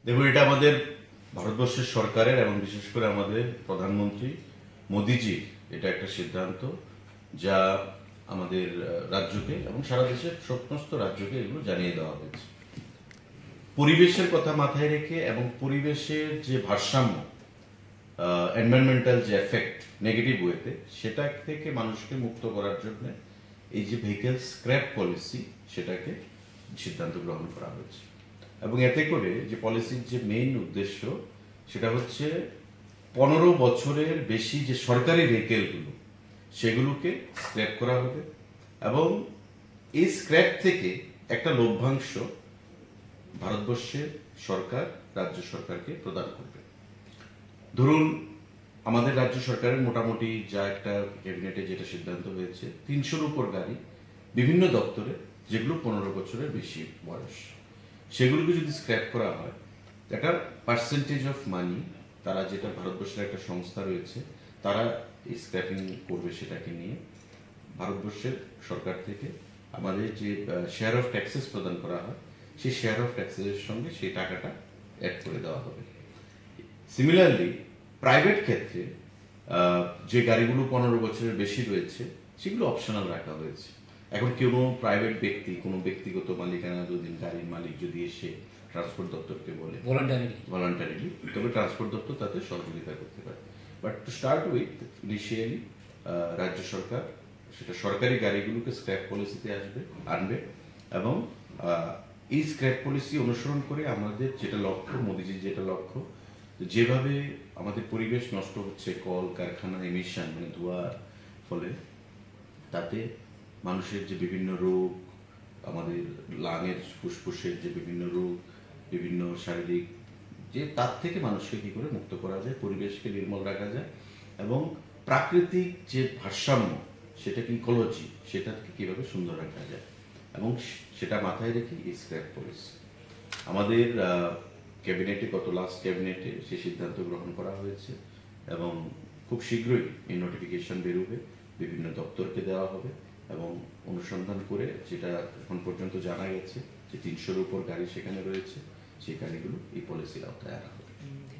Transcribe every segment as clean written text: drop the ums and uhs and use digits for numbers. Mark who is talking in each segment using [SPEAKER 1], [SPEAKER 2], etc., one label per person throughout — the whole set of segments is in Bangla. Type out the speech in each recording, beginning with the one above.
[SPEAKER 1] দেখুন, এটা আমাদের ভারতবর্ষের সরকারের এবং বিশেষ করে আমাদের প্রধানমন্ত্রী মোদিজির এটা একটা সিদ্ধান্ত, যা আমাদের রাজ্যকে এবং সারা দেশের সমস্ত রাজ্যকে এগুলো জানিয়ে দেওয়া হয়েছে। পরিবেশের কথা মাথায় রেখে এবং পরিবেশের যে ভারসাম্য, এনভায়রনমেন্টাল যে এফেক্ট নেগেটিভ ওয়েতে, সেটা থেকে মানুষকে মুক্ত করার জন্য এই যে ভেহিকেল স্ক্র্যাপ পলিসি, সেটাকে সিদ্ধান্ত গ্রহণ করা হয়েছে। এবং এতে করে যে পলিসির যে মেইন উদ্দেশ্য, সেটা হচ্ছে 15 বছরের বেশি যে সরকারি ভেহিকেলগুলো, সেগুলোকে স্ক্র্যাপ করা হবে এবং এই স্ক্র্যাপ থেকে একটা লভ্যাংশ ভারতবর্ষের সরকার রাজ্য সরকারকে প্রদান করবে। ধরুন, আমাদের রাজ্য সরকারের মোটামুটি যা একটা ক্যাবিনেটে যেটা সিদ্ধান্ত হয়েছে, 300-র উপর গাড়ি বিভিন্ন দপ্তরে যেগুলো 15 বছরের বেশি বয়স, সেগুলোকে যদি স্ক্র্যাপ করা হয়, একটা পার্সেন্টেজ অফ মানি, তারা যেটা ভারতবর্ষের একটা সংস্থা রয়েছে, তারা এই স্ক্র্যাপিং করবে, সেটাকে নিয়ে ভারতবর্ষের সরকার থেকে আমাদের যে শেয়ার অফ ট্যাক্সেস প্রদান করা হয়, সেই শেয়ার অফ ট্যাক্সেসের সঙ্গে সেই টাকাটা অ্যাড করে দেওয়া হবে। সিমিলারলি প্রাইভেট ক্ষেত্রে যে গাড়িগুলো 15 বছরের বেশি রয়েছে, সেগুলো অপশনাল রাখা হয়েছে। এখন কোনো প্রাইভেট ব্যক্তি, কোনো ব্যক্তিগত মালিকানা যদি গাড়ির মালিক যদি এসে ট্রান্সপোর্ট দপ্তরকে বলে ভলান্টারিলি, তবে ট্রান্সপোর্ট দপ্তর তাতে সহযোগিতা করতে পারে। But to start with, initially রাজ্য সরকার সেটা সরকারি গাড়িগুলোকে স্ক্র্যাপ পলিসিতে আনবে এবং এই স্ক্র্যাপ পলিসি অনুসরণ করে আমাদের যেটা লক্ষ্য, মোদিজির যেটা লক্ষ্য, যেভাবে আমাদের পরিবেশ নষ্ট হচ্ছে, কল কারখানা এমিশন মানে ধোঁয়ার ফলে, তাতে মানুষের যে বিভিন্ন রোগ, আমাদের লাঙের ফুসফুসের যে বিভিন্ন রোগ, বিভিন্ন শারীরিক, যে তার থেকে মানুষকে কি করে মুক্ত করা যায়, পরিবেশকে নির্মল রাখা যায় এবং প্রাকৃতিক যে ভারসাম্য, সেটাকে ইকোলজি, সেটাকে কিভাবে সুন্দর রাখা যায়, এবং সেটা মাথায় রেখে এই স্ক্র্যাপ পলিসি আমাদের ক্যাবিনেটে, গত লাস্ট ক্যাবিনেটে সেই সিদ্ধান্ত গ্রহণ করা হয়েছে এবং খুব শীঘ্রই এই নোটিফিকেশন বেরোবে, বিভিন্ন দপ্তরকে দেওয়া হবে এবং অনুসন্ধান করে যেটা এখন পর্যন্ত জানা গেছে যে 300-র উপর গাড়ি সেখানে রয়েছে, সেই গাড়িগুলো এই পলিসির আওতায় আনা হবে।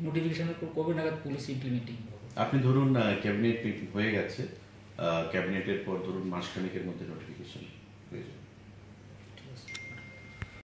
[SPEAKER 2] নোটিফিকেশনের পর কবে নাগাদ পলিসি ইমপ্লিমেন্টিং হবে?
[SPEAKER 1] আপনি ধরুন ক্যাবিনেট মিটিং হয়ে গেছে, ক্যাবিনেটের পর ধরুন মাসখানেকের মধ্যে নোটিফিকেশন।